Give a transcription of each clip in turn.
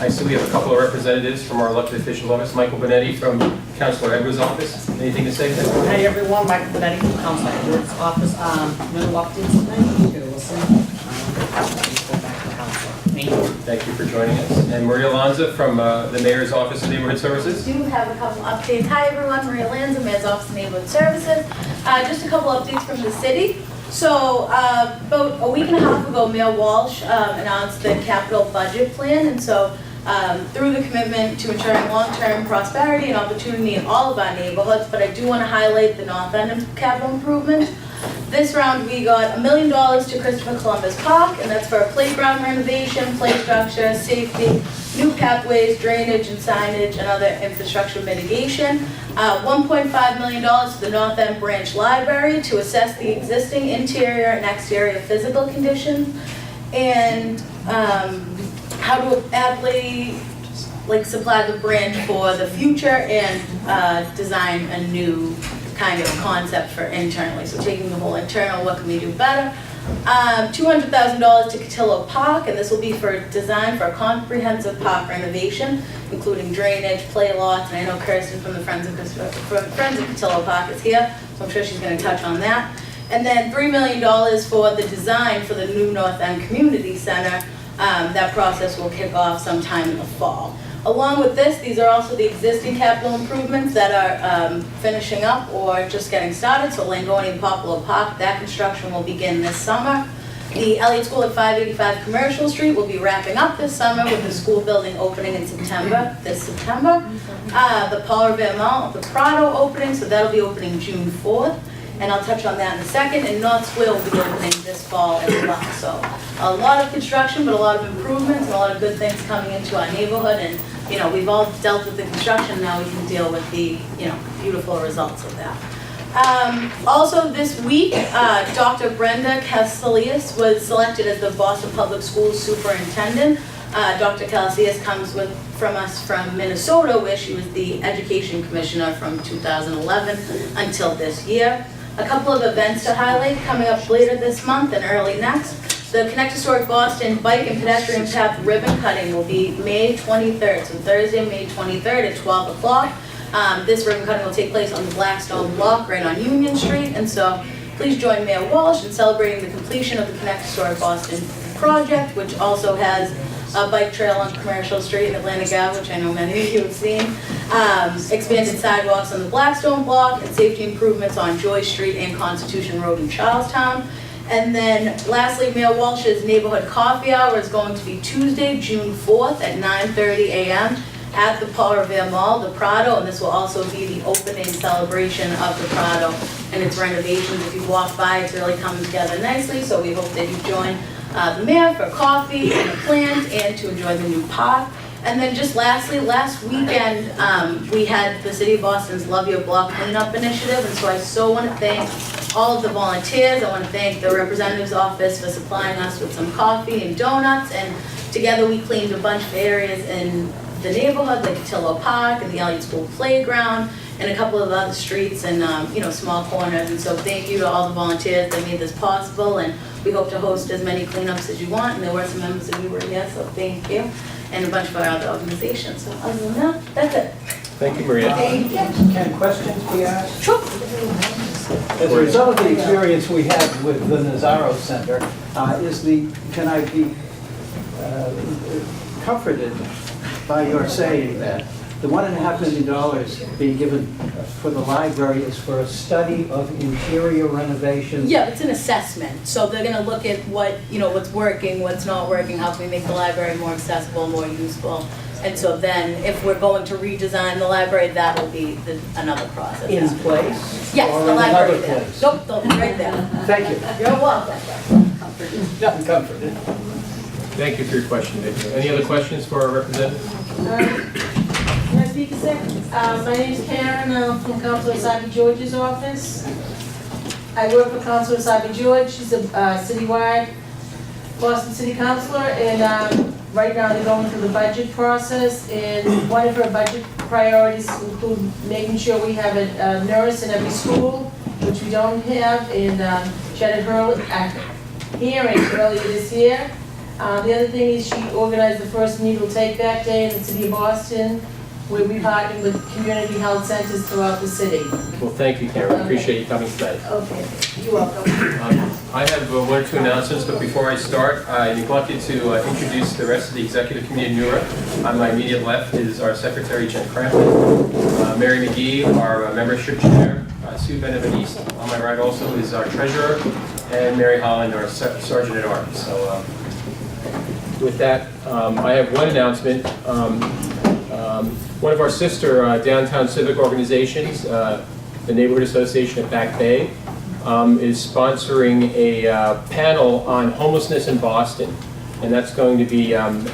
I see we have a couple of representatives from our elected official office. Michael Benetti from Councilor Edwards' office. Anything to say? Hey everyone, Michael Benetti from Councilor Edwards' office. No updates tonight. You're listening. Go back to council. Thank you. Thank you for joining us. And Maria Lanza from the Mayor's Office of Neighborhood Services. We do have a couple updates. Hi everyone, Maria Lanza, Mayor's Office of Neighborhood Services. Just a couple updates from the city. So about a week and a half ago, Mayor Walsh announced the capital budget plan, and so through the commitment to ensuring long-term prosperity and opportunity in all of our neighborhoods, but I do want to highlight the North End capital improvement. This round we got $1 million to Christopher Columbus Park, and that's for playground renovation, play structure, safety, new pathways, drainage and signage, and other infrastructure mitigation. $1.5 million to the North End Branch Library to assess the existing interior and exterior physical conditions, and how to aptly supply the branch for the future and design a new kind of concept for internally. So taking the whole internal, what can we do better? $200,000 to Cotillo Park, and this will be for design for a comprehensive park renovation, including drainage, play lots, and I know Kirsten from the Friends of Cotillo Park is here, so I'm sure she's going to touch on that. And then $3 million for the design for the new North End Community Center. That process will kick off sometime in the fall. Along with this, these are also the existing capital improvements that are finishing up or just getting started. So Langone and Poplar Park, that construction will begin this summer. The Elliott School at 585 Commercial Street will be wrapping up this summer with the school building opening in this September. The Paul Revere Mall, the Prado opening, so that'll be opening June 4th. And I'll touch on that in a second. And North Square will be opening this fall as well. So a lot of construction, but a lot of improvements and a lot of good things coming into our neighborhood. And we've all dealt with the construction. Now we can deal with the beautiful results of that. Also this week, Dr. Brenda Castellius was selected as the Boston Public Schools Superintendent. Dr. Castellius comes from us from Minnesota, where she was the Education Commissioner from 2011 until this year. A couple of events to highlight coming up later this month and early next. The Connect Historic Boston Bike and Pedestrian Path ribbon cutting will be May 23rd, so Thursday, May 23rd at 12 o'clock. This ribbon cutting will take place on the Blackstone Block right on Union Street, and so please join Mayor Walsh in celebrating the completion of the Connect Historic Boston project, which also has a bike trail on Commercial Street in Atlantic Ave, which I know many of you have seen, expanded sidewalks on the Blackstone Block, and safety improvements on Joy Street and Constitution Road in Charlestown. And then lastly, Mayor Walsh's Neighborhood Coffee Hour is going to be Tuesday, June 4th at 9:30 a.m. at the Paul Revere Mall, the Prado, and this will also be the opening celebration of the Prado and its renovations. If you walk by, it's really coming together nicely, so we hope that you join the mayor for coffee and a plant and to enjoy the new park. And then just lastly, last weekend we had the City of Boston's Love Your Block Cleanup Initiative, and so I so want to thank all of the volunteers. I want to thank the representative's office for supplying us with some coffee and donuts, and together we cleaned a bunch of areas in the neighborhood, like Cotillo Park and the Elliott School Playground, and a couple of other streets and small corners. And so thank you to all the volunteers that made this possible, and we hope to host as many cleanups as you want, and there were some members of NEWRA here, so thank you, and a bunch of our other organizations. So other than that, that's it. Thank you, Maria. Thank you. Can questions be asked? Sure. As a result of the experience we had with the Nazaro Center, can I be comforted by your saying that the $1.5 million being given for the library is for a study of interior renovations? Yeah, it's an assessment. So they're going to look at what's working, what's not working, how can we make the library more accessible, more useful. And so then if we're going to redesign the library, that will be another process. In place? Yes, or the in library another there. place? Nope, they'll be right there. Thank you. You're welcome. I'm comforted. Thank you for your question, Victor. Any other questions for our representative? Can I speak a second? My name is Karen. I'm from Councilor Sabi George's office. I work for Councilor Sabi George. She's a citywide Boston City Councilor, and right now they're going through the budget process, and one of her budget priorities include making sure we have a nurse in every school, which we don't have, and she had a hearing earlier this year. The other thing is she organized the first Needle Take Back Day in the city of Boston, where we partnered with community health centers throughout the city. Well, thank you, Karen. Appreciate you coming tonight. Okay, you're welcome. I have one or two announcements, but before I start, I neglected to introduce the rest of the executive committee in NEWRA. On my immediate left is our secretary, Jen Crampton, Mary McGee, our membership chair, Sue Beneveniste. On my right also is our treasurer, and Mary Holland, our sergeant at arms. So with that, I have one announcement. One of our sister downtown civic organizations, the Neighborhood Association of Back Bay, is sponsoring a panel on homelessness in Boston. And that's going to be on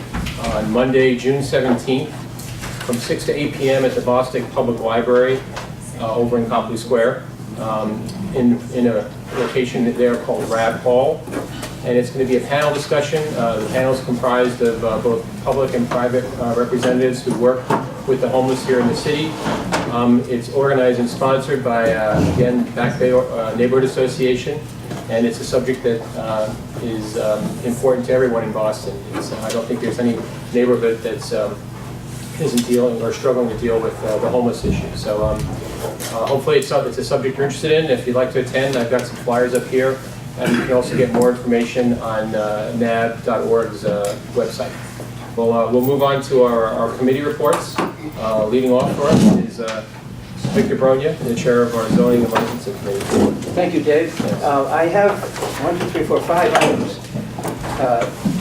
Monday, June 17th, from 6 to 8 p.m. at the Boston Public Library over in Copley Square, in a location there called Rab Hall. And it's going to be a panel discussion. The panel is comprised of both public and private representatives who work with the homeless here in the city. It's organized and sponsored by, again, Back Bay Neighborhood Association, and it's a subject that is important to everyone in Boston. I don't think there's any neighborhood that's isn't dealing or struggling to deal with the homeless issue. So hopefully it's a subject you're interested in. If you'd like to attend, I've got some flyers up here. And you can also get more information on NAB.org's website. We'll move on to our committee reports. Leading off for us is Victor Bronya, the chair of our Zoning and Licensing Committee. Thank you, Dave. I have 5 items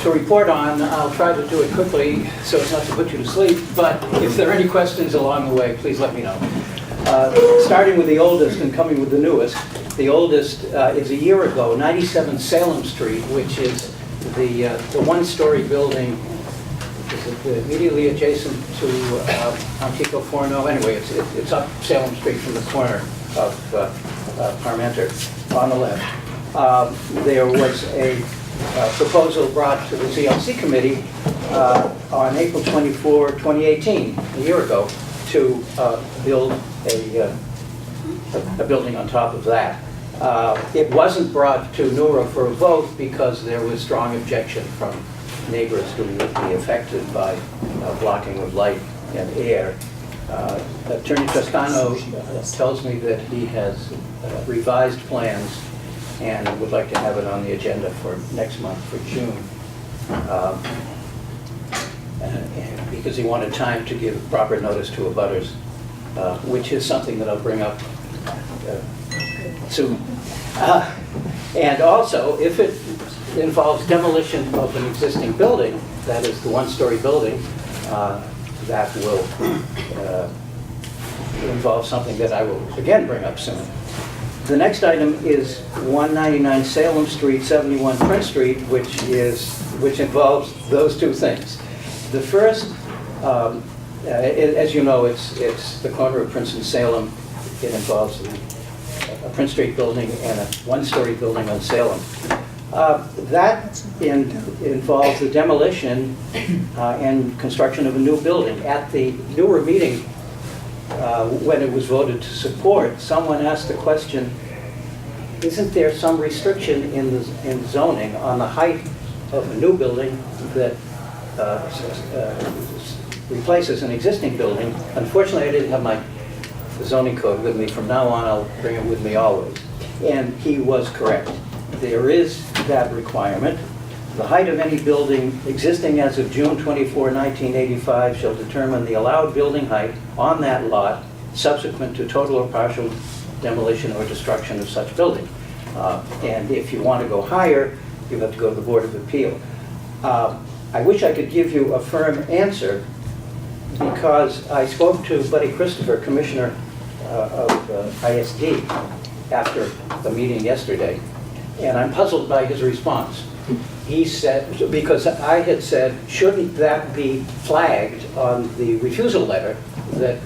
to report on. I'll try to do it quickly so as not to put you to sleep, but if there are any questions along the way, please let me know. Starting with the oldest and coming with the newest. The oldest is a year ago, 97 Salem Street, which is the one-story building. Is it immediately adjacent to Antico Forno? Anyway, it's up Salem Street from the corner of Parmenter on the left. There was a proposal brought to the ZLC committee on April 24, 2018, a year ago, to build a building on top of that. It wasn't brought to NEWRA for a vote because there was strong objection from neighbors who would be affected by blocking of light and air. Attorney Toscano tells me that he has revised plans and would like to have it on the agenda for next month, for June, because he wanted time to give proper notice to abutters, which is something that I'll bring up soon. And also, if it involves demolition of an existing building, that is the one-story building, that will involve something that I will again bring up soon. The next item is 199 Salem Street, 71 Prince Street, which involves those two things. The first, as you know, it's the corner of Prince and Salem. It involves a Prince Street building and a one-story building on Salem. That involves the demolition and construction of a new building. At the NEWRA meeting, when it was voted to support, someone asked the question, isn't there some restriction in zoning on the height of a new building that replaces an existing building? Unfortunately, I didn't have my zoning code with me. From now on, I'll bring it with me always. And he was correct. There is that requirement. The height of any building existing as of June 24, 1985 shall determine the allowed building height on that lot subsequent to total or partial demolition or destruction of such building. And if you want to go higher, you have to go to the Board of Appeal. I wish I could give you a firm answer, because I spoke to Buddy Christopher, Commissioner of ISD, after the meeting yesterday, and I'm puzzled by his response. He said, because I had said, shouldn't that be flagged on the refusal letter that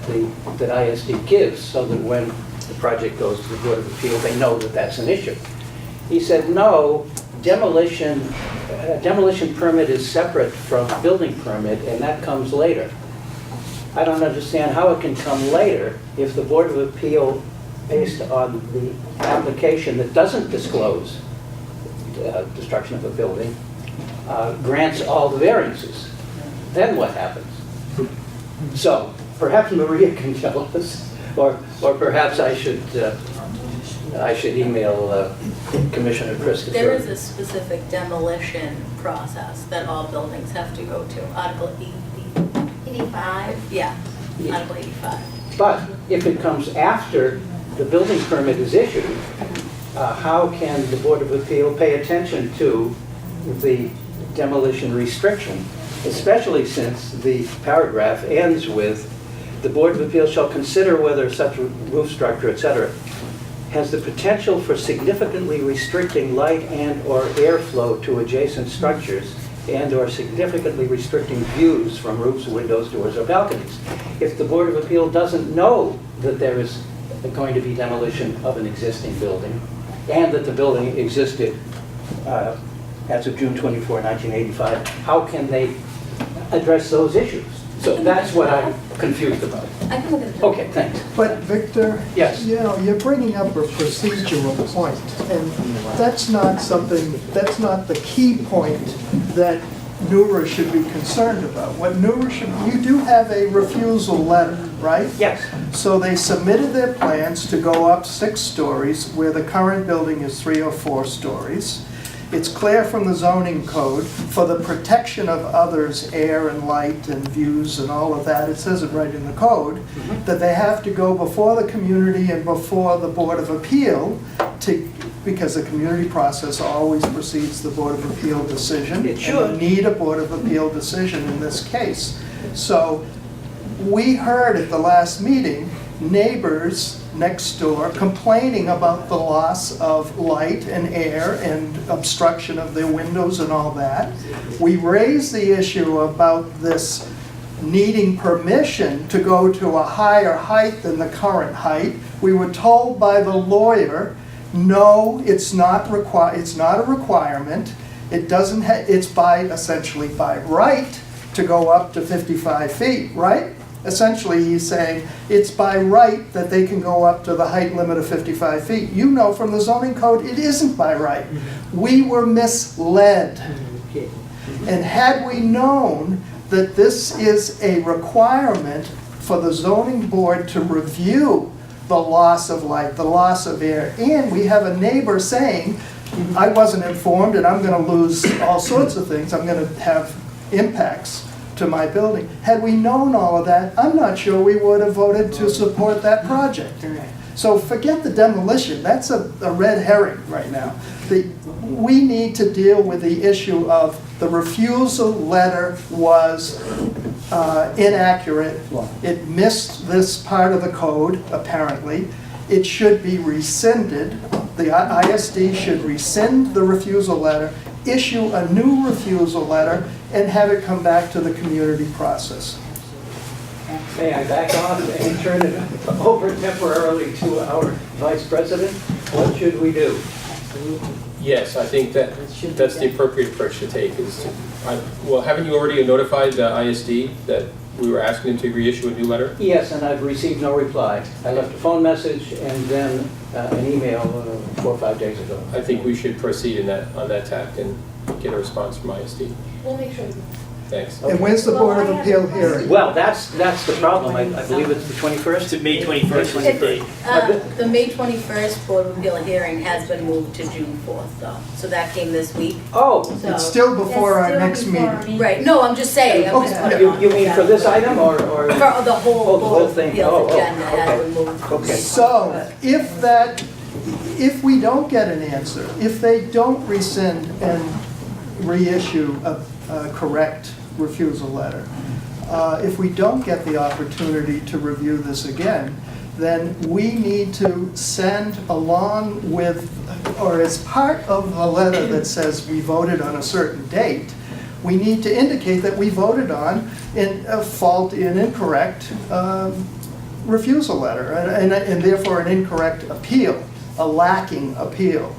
ISD gives, so that when the project goes to the Board of Appeal, they know that that's an issue. He said, no, demolition permit is separate from building permit, and that comes later. I don't understand how it can come later if the Board of Appeal, based on the application that doesn't disclose destruction of a building, grants all the variances, then what happens? So perhaps Maria can tell us, or perhaps I should email Commissioner Christopher. There is a specific demolition process that all buildings have to go to. Article 85? Yeah, Article 85. But if it comes after the building permit is issued, how can the Board of Appeal pay attention to the demolition restriction, especially since the paragraph ends with, the Board of Appeal shall consider whether such roof structure, etc., has the potential for significantly restricting light and/or airflow to adjacent structures and/or significantly restricting views from roofs, windows, doors, or balconies. If the Board of Appeal doesn't know that there is going to be demolition of an existing building, and that the building existed as of June 24, 1985, how can they address those issues? So that's what I'm confused about. I can look at it. Okay, thanks. But Victor, Yes. you know, you're bringing up a procedural point, and that's not something, that's not the key point that NEWRA should be concerned about. What NEWRA should, you do have a refusal letter, right? Yes. So they submitted their plans to go up 6 stories where the current building is 3 or 4 stories. It's clear from the zoning code, for the protection of others, air and light and views and all of that, it says it right in the code, that they have to go before the community and before the Board of Appeal to, because the community process always precedes the Board of Appeal decision. It should. And you need a Board of Appeal decision in this case. So we heard at the last meeting, neighbors next door complaining about the loss of light and air and obstruction of their windows and all that. We raised the issue about this needing permission to go to a higher height than the current height. We were told by the lawyer, no, it's not a requirement. It doesn't it's essentially by right to go up to 55 feet, right? Essentially, he's saying it's by right that they can go up to the height limit of 55 feet. You know from the zoning code, it isn't by right. We were misled. And had we known that this is a requirement for the zoning board to review the loss of light, the loss of air, and we have a neighbor saying, I wasn't informed and I'm going to lose all sorts of things, I'm going to have impacts to my building. Had we known all of that, I'm not sure we would have voted to support that project. So forget the demolition, that's a red herring right now. We need to deal with the issue of the refusal letter was inaccurate. It missed this part of the code, apparently. It should be rescinded. The ISD should rescind the refusal letter, issue a new refusal letter, and have it come back to the community process. May I back off and turn it over temporarily to our Vice President? What should we do? Yes, I think that's the appropriate approach to take. Well, haven't you already notified the ISD that we were asking them to reissue a new letter? Yes, and I've received no reply. I left a phone message and then an email 4 or 5 days ago. I think we should proceed on that tack and get a response from ISD. We'll make sure. Thanks. And when's the Board of Appeal hearing? Well, that's the problem. I believe it's the 21st. To May 21st was the date. The May 21st Board of Appeal hearing has been moved to June 4th, though. So that came this week. Oh, So- It's still before our next meeting. Right, no, I'm just saying, I'm just Okay. putting it on. you mean for this item or? For the whole the whole Board of thing. Appeals Oh, agenda has okay. been moved. to Okay. May So, 21st. if we don't get an answer, if they don't rescind and reissue a correct refusal letter, if we don't get the opportunity to review this again, then we need to send along with, or as part of the letter that says we voted on a certain date, we need to indicate that we voted on an incorrect refusal letter, and therefore an incorrect appeal, a lacking appeal.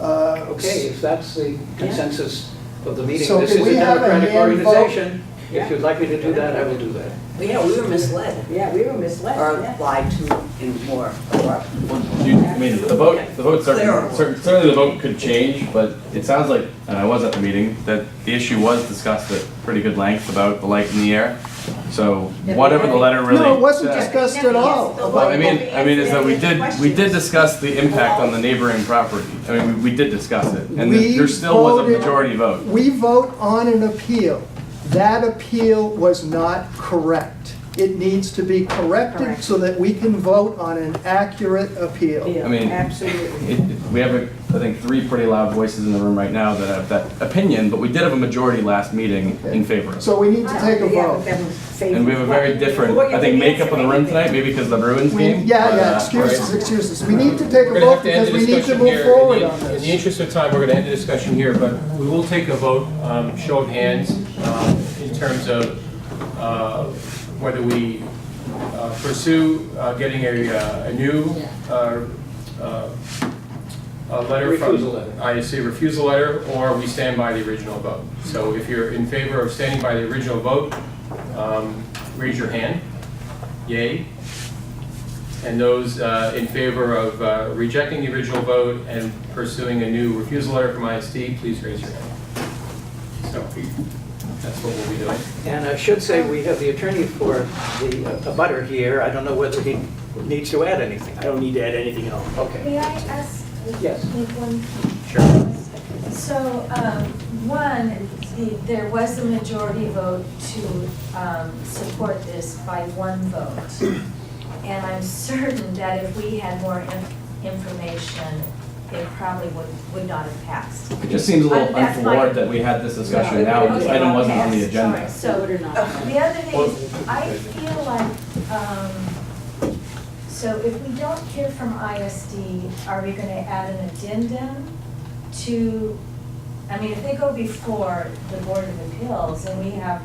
Okay, if that's the consensus of the meeting, So this can is a we have a democratic hand vote? organization. If you'd like me to do that, I will do that. Yeah, we were misled. Yeah, we were misled, Or yeah. lied to in more. I mean, the vote certainly the vote could change, but it sounds like, and I was at the meeting, that the issue was discussed at pretty good length about the light in the air. So whatever the letter really No, it wasn't said- discussed at all. Well, I mean is that we did discuss the impact on the neighboring property. I mean, we did discuss it, and We there still was a voted- majority vote. We vote on an appeal. That appeal was not correct. It needs to be corrected Correct. so that we can vote on an accurate appeal. I mean, Absolutely. We have, I think, 3 pretty loud voices in the room right now that have that opinion, but we did have a majority last meeting in favor of it. So we need to take a vote. And we have a very different, I think, makeup of the room tonight, maybe because of the Bruins game. Yeah, but, excuses. We need to take We're a gonna vote have to end because the we need to discussion move here. forward on In the this. interest of time, we're gonna end the discussion here, but we will take a vote, show of hands, in terms of whether we pursue getting a new a letter from Refusal letter. ISC, refusal letter, or we stand by the original vote. So if you're in favor of standing by the original vote, raise your hand. Yay. And those in favor of rejecting the original vote and pursuing a new refusal letter from ISD, please raise your hand. So that's what we'll be doing. And I should say, we have the attorney for the abutter here. I don't know whether he needs to add anything. I don't need to add anything at all. Okay. May I ask? Yes. Make one? Sure. So, one, there was a majority vote to support this by one vote. And I'm certain that if we had more information, it probably would not have passed. It just seems a little That's my- untoward that we had this discussion now, and this Okay, item wasn't on the yes, agenda. sorry. So, the other thing is, I feel like, so if we don't hear from ISD, are we gonna add an addendum to, I mean, if they go before the Board of Appeals and we have,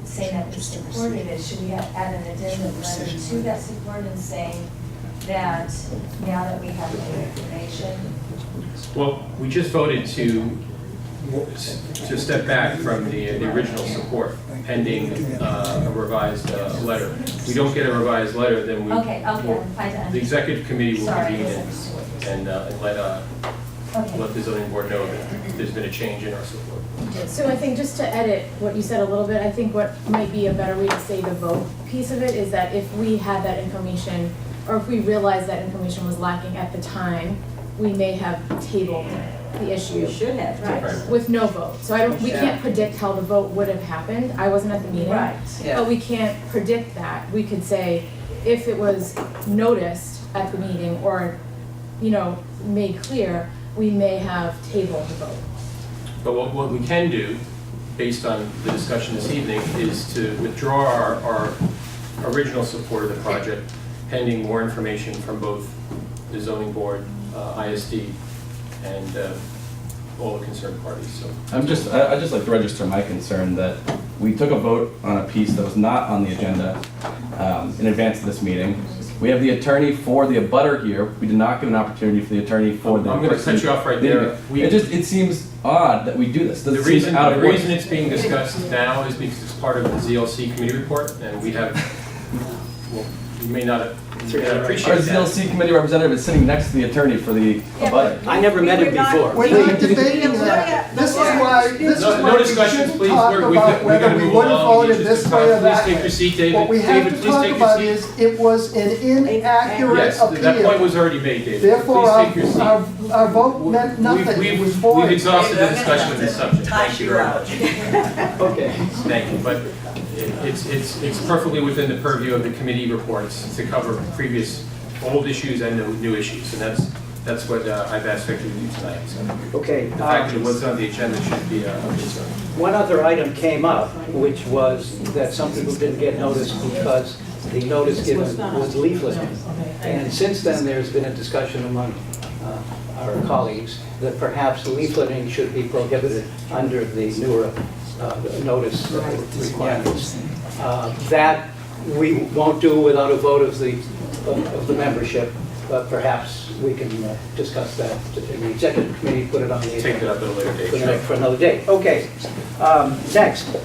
saying that we supported it, should we add an addendum letter to that support and saying that now that we have the information? Well, we just voted to step back from the original support pending a revised letter. If we don't get a revised letter, then we. Okay, The executive committee will Sorry, I convene misunderstood. and Okay. let the zoning board know that there's been a change in our support. So I think just to edit what you said a little bit, I think what might be a better way to say the vote piece of it is that if we had that information, or if we realized that information was lacking at the time, we may have tabled the issue. You should have. Right, with no vote. So we can't predict how the vote would have happened. I wasn't at the meeting. Right, yeah. But we can't predict that. We could say, if it was noticed at the meeting or, made clear, we may have tabled the vote. But what we can do, based on the discussion this evening, is to withdraw our original support of the project pending more information from both the zoning board, ISD, and all the concerned parties. So I'd just like to register my concern that we took a vote on a piece that was not on the agenda in advance of this meeting. We have the attorney for the abutter here. We did not give an opportunity for the attorney for the. I'm going to cut you off right there. It seems odd that we do this. The reason it's being discussed now is because it's part of the ZLC committee report, and we have, well, you may not appreciate Our that. ZLC committee representative is sitting next to the attorney for the abutter. I never met him before. We're not debating that. This is why No we discussions, shouldn't please. talk We're about whether gonna we move would have along. voted this way or that Please take your way. seat, David. What we have David, to please talk take your about seat. is, it was an inaccurate Yes, that point appeal. was already made, David. Therefore, Please take your seat. our vote meant nothing. It was We've void. exhausted the discussion of this subject. Thank you very much. Okay. Thank you, but it's perfectly within the purview of the committee reports to cover previous old issues and the new issues, and that's what I've asked Victor to do tonight. So Okay. the fact that it was on the agenda should be a concern. One other item came up, which was that some people didn't get notice because the notice given was leafleting. And since then, there's been a discussion among our colleagues that perhaps leafleting should be prohibited under the NEWRA notice requirements. That we won't do without a vote of the membership, but perhaps we can discuss that in the executive committee, put it on the Take it up at a later date. for another day. Okay, next.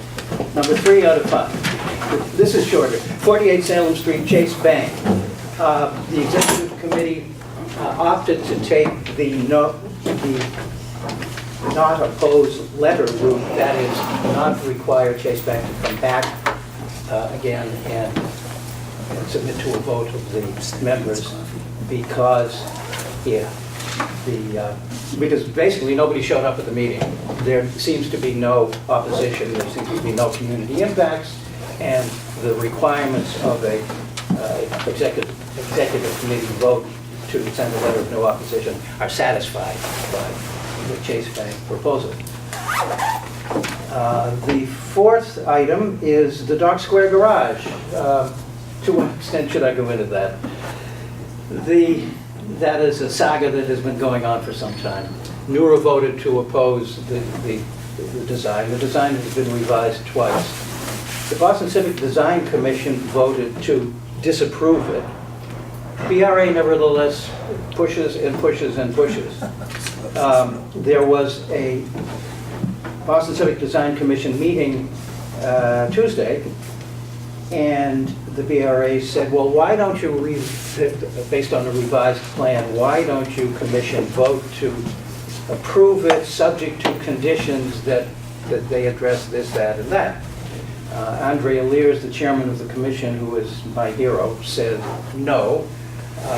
Number 3 out of 5. This is shorter. 48 Salem Street, Chase Bank. The executive committee opted to take the not oppose letter route, that is, not require Chase Bank to come back again and submit to a vote of the members because, because basically nobody showed up at the meeting. There seems to be no opposition, there seems to be no community impacts, and the requirements of a executive committee vote to send a letter of no opposition are satisfied by the Chase Bank proposal. The 4th item is the Dock Square Garage. To what extent should I go into that? That is a saga that has been going on for some time. NEWRA voted to oppose the design. The design has been revised twice. The Boston Civic Design Commission voted to disapprove it. BRA nevertheless pushes and pushes and pushes. There was a Boston Civic Design Commission meeting Tuesday, and the BRA said, well, why don't you, based on a revised plan, why don't you commission vote to approve it subject to conditions that they address this, that, and that? Andrea Lears, the chairman of the commission, who is my hero, said, no,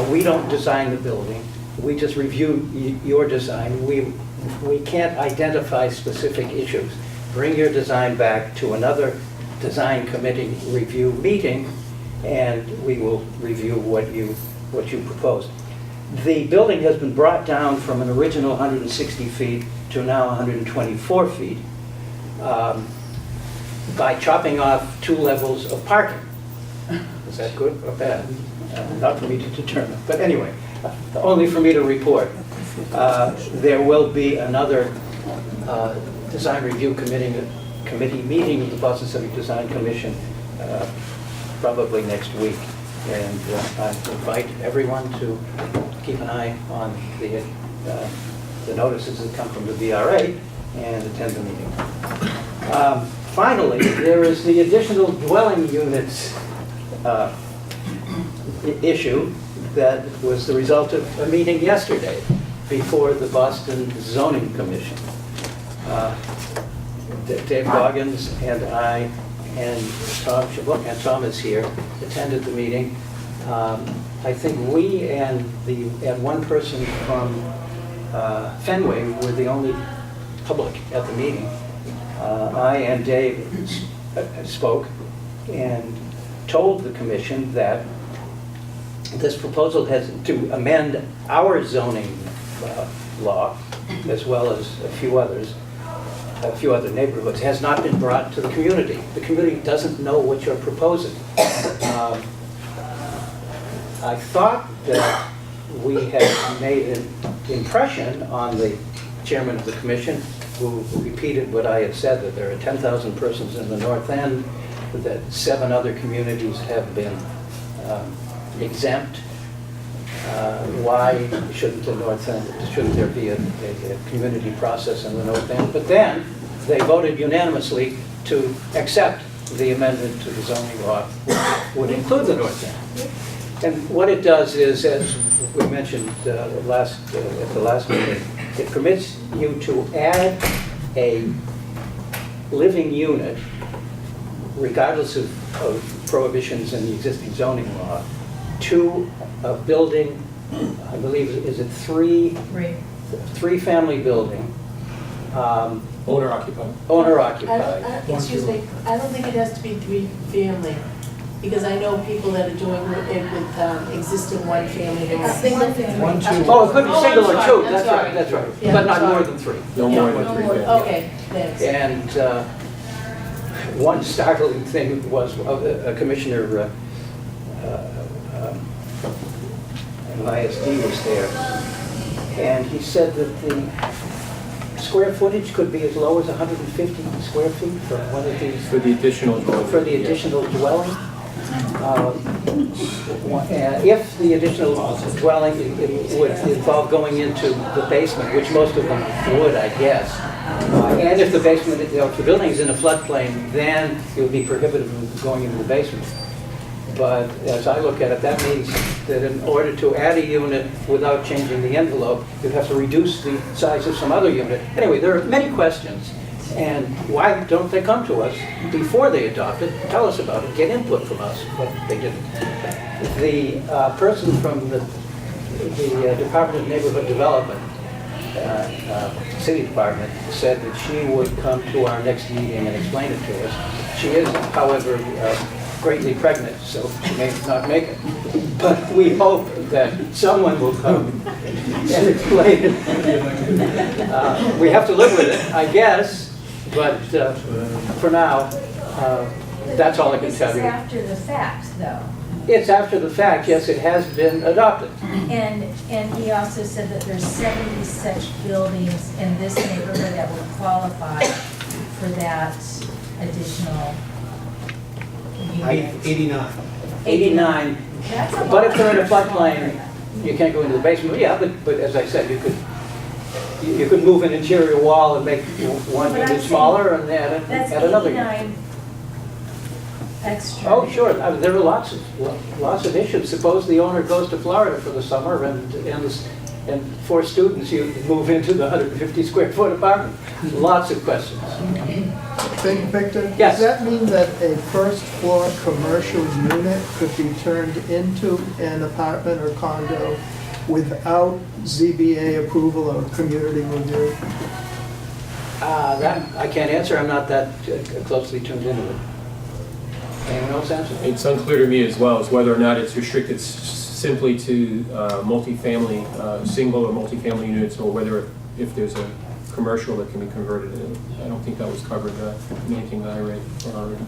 we don't design the building. We just review your design. We can't identify specific issues. Bring your design back to another design committee review meeting, and we will review what you proposed. The building has been brought down from an original 160 feet to now 124 feet by chopping off 2 levels of parking. Is that good or bad? Not for me to determine. But anyway, only for me to report. There will be another design review committee meeting of the Boston Civic Design Commission probably next week. And I invite everyone to keep an eye on the notices that come from the BRA and attend the meeting. Finally, there is the additional dwelling units issue that was the result of a meeting yesterday before the Boston Zoning Commission. Dave Goggins and I and Tom Chabot, and Tom is here, attended the meeting. I think we and one person from Fenway were the only public at the meeting. I and Dave spoke and told the commission that this proposal has to amend our zoning law, as well as a few other neighborhoods, has not been brought to the community. The community doesn't know what you're proposing. I thought that we had made an impression on the chairman of the commission, who repeated what I had said, that there are 10,000 persons in the North End, that 7 other communities have been exempt. Why shouldn't the North End, shouldn't there be a community process in the North End? But then they voted unanimously to accept the amendment to the zoning law, which would include the North End. And what it does is, as we mentioned at the last meeting, it permits you to add a living unit, regardless of prohibitions in the existing zoning law, to a building, I believe, is it three-family building? Owner occupied. Owner occupied. Excuse me, I don't think it has to be 3-family, because I know people that are doing it with existing one-family homes. One, two. Oh, it could be Oh, single I'm or sorry, two, I'm that's sorry. right, that's right. Yeah, But I'm not more sorry. than 3. No more than 3 families. Okay, thanks. And one startling thing was Commissioner ISD was there, and he said that the square footage could be as low as 150 square feet for one of these, For the additional dwelling. for the additional dwelling. If the additional dwelling it would involve going into the basement, which most of them would, I guess, And if the basement, if the building is in a floodplain, then it would be prohibited from going into the basement. But as I look at it, that means that in order to add a unit without changing the envelope, you'd have to reduce the size of some other unit. Anyway, there are many questions. And why don't they come to us before they adopt it, tell us about it, get input from us, but they didn't. The person from the Department of Neighborhood Development, City Department, said that she would come to our next meeting and explain it to us. She is, however, greatly pregnant, so she may not make it. But we hope that someone will come and explain it. We have to live with it, I guess. But for now, that's all I can tell you. This is after the fact, though. It's after the fact, yes, it has been adopted. And he also said that there's 70 such buildings in this neighborhood that will qualify for that additional unit. 89. 89. That's a But lot. if they're in a floodplain, you can't go into the basement. Yeah, but as I said, you could move an interior wall and make one But I'm unit saying smaller and add That's another unit. 89 extra. Oh, sure. There are lots of issues. Suppose the owner goes to Florida for the summer and for students, you move into the 150 square foot apartment. Lots of questions. Victor? Yes. Does that mean that a first floor commercial unit could be turned into an apartment or condo without ZBA approval or community review? That I can't answer. I'm not that closely tuned into it. Anyone else answer? It's unclear to me as well as whether or not it's restricted simply to multifamily, single or multifamily units, or whether if there's a commercial that can be converted. I don't think that was covered in anything that I read or already.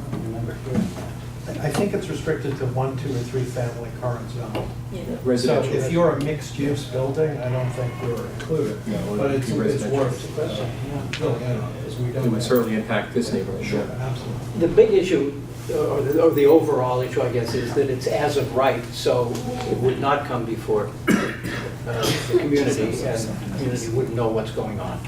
I think it's restricted to 1, 2, or 3 family current zone. So Residential. if you're a mixed-use building, I don't think you're included. No, it But would it's be residential. worth looking at, because we don't. It would certainly impact this neighborhood. Sure, absolutely. The big issue, or the overall issue, I guess, is that it's as of right, so it would not come before the community, and the community wouldn't know what's going on.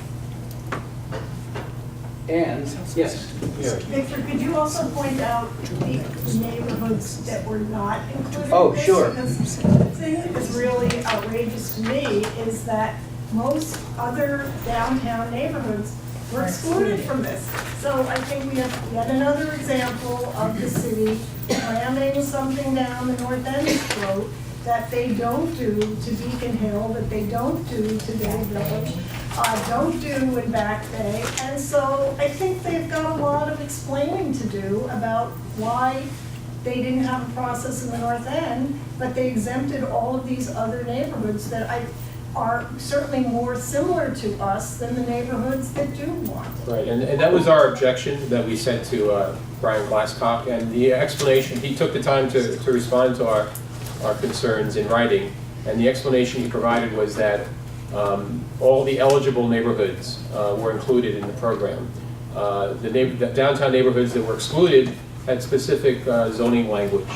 And, yes, Mary. Victor, could you also point out the neighborhoods that were not included? Oh, in this? sure. Because the thing that is really outrageous to me is that most other downtown neighborhoods were excluded from this. So I think we have yet another example of the city ramming something down the North End's throat that they don't do to Beacon Hill, that they don't do to Bay Village, don't do in Back Bay. And so I think they've got a lot of explaining to do about why they didn't have a process in the North End, but they exempted all of these other neighborhoods that are certainly more similar to us than the neighborhoods that do want it. Right, and that was our objection that we sent to Brian Glasscock, and the explanation, he took the time to respond to our concerns in writing, and the explanation he provided was that all the eligible neighborhoods were included in the program. The downtown neighborhoods that were excluded had specific zoning language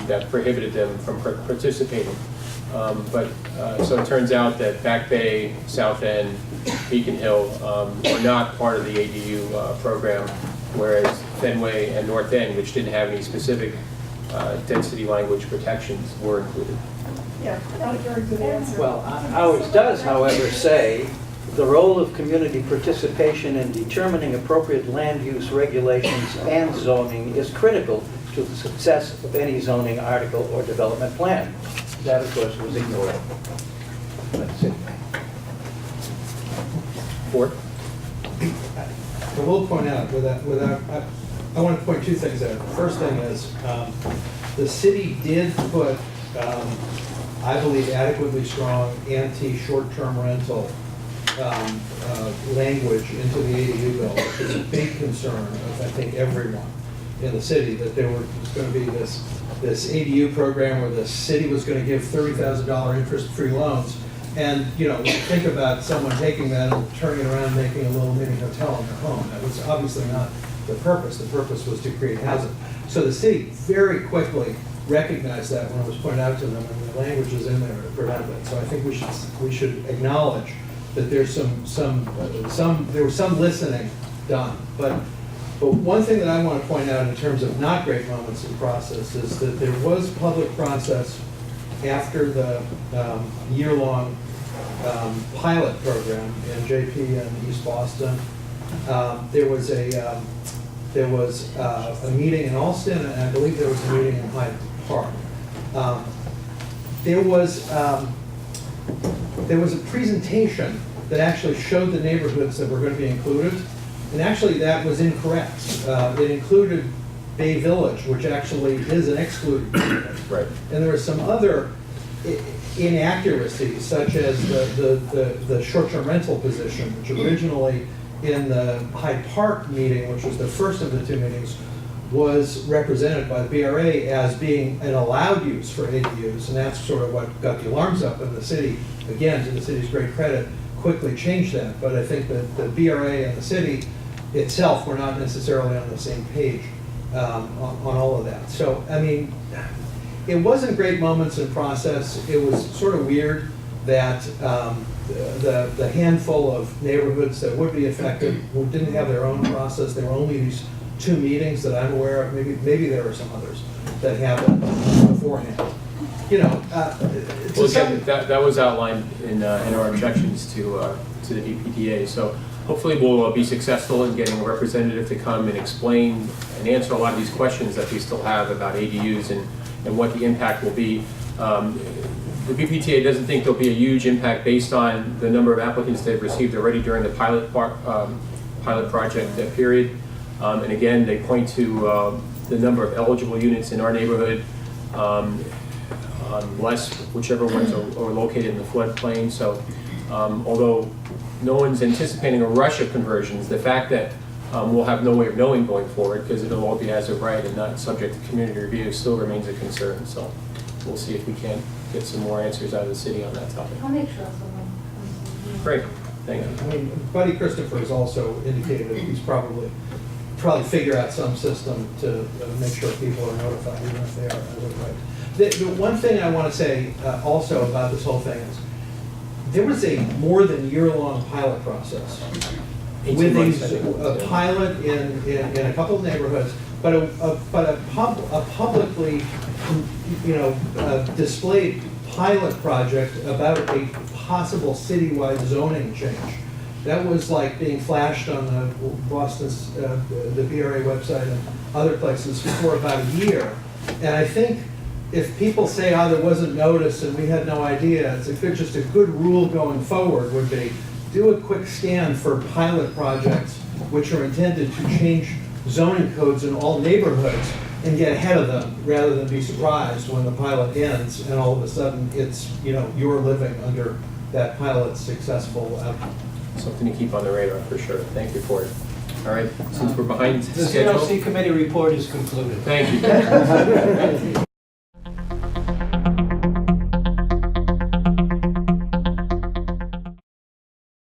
that prohibited them from participating. So it turns out that Back Bay, South End, Beacon Hill were not part of the ADU program, whereas Fenway and North End, which didn't have any specific density language protections, were included. Yeah, not a very good answer. Well, ours does, however, say the role of community participation in determining appropriate land use regulations and zoning is critical to the success of any zoning article or development plan. That, of course, was ignored. That's it. Ford? I will point out, I want to point 2 things out. The first thing is, the city did put, I believe, adequately strong anti-short-term rental language into the ADU bill. It's a big concern of, I think, everyone in the city, that there was going to be this ADU program where the city was going to give $30,000 interest-free loans. And, think about someone taking that and turning it around and making a little mini hotel in their home. That was obviously not the purpose. The purpose was to create housing. So the city very quickly recognized that when it was pointed out to them, and the language is in there to prevent that. So I think we should acknowledge that there's there was some listening done. But one thing that I want to point out in terms of not great moments in process is that there was public process after the year-long pilot program in JP and East Boston. There was a meeting in Alston, and I believe there was a meeting in Hyde Park. There was a presentation that actually showed the neighborhoods that were going to be included, and actually that was incorrect. It included Bay Village, which actually is an excluded neighborhood. Right. And there were some other inaccuracies, such as the short-term rental position, which originally in the Hyde Park meeting, which was the first of the two meetings, was represented by the BRA as being an allowed use for ADUs, and that's sort of what got the alarms up in the city. Again, to the city's great credit, quickly changed that. But I think that the BRA and the city itself were not necessarily on the same page on all of that. So, I mean, it wasn't great moments in process. It was sort of weird that the handful of neighborhoods that would be affected didn't have their own process. There were only these two meetings that I'm aware of. Maybe there are some others that happened beforehand. You know, well, again, that was outlined in our objections to the DPTA. So hopefully we'll be successful in getting a representative to come and explain and answer a lot of these questions that we still have about ADUs and what the impact will be. The BPTA doesn't think there'll be a huge impact based on the number of applicants they've received already during the pilot project period. And again, they point to the number of eligible units in our neighborhood, less whichever ones are located in the floodplain. So although no one's anticipating a rush of conversions, the fact that we'll have no way of knowing going forward, because it'll all be as of right and not subject to community review, still remains a concern. So we'll see if we can get some more answers out of the city on that topic. I'll make sure someone comes. Great, thank you. I mean, Buddy Christopher has also indicated that he's probably figure out some system to make sure people are notified, even if they are as of right. The one thing I want to say also about this whole thing is there was a more than year-long pilot process with a pilot in a couple of neighborhoods, but a publicly, displayed pilot project about a possible citywide zoning change. That was like being flashed on the Boston's, the BRA website and other places for about a year. And I think if people say, there wasn't notice and we had no idea, it's just a good rule going forward would be do a quick scan for pilot projects which are intended to change zoning codes in all neighborhoods and get ahead of them rather than be surprised when the pilot ends and all of a sudden it's, you're living under that pilot's successful outcome. Something to keep on the radar for sure. Thank you for it. All right, since we're behind The schedule. CLC committee report is concluded. Thank you.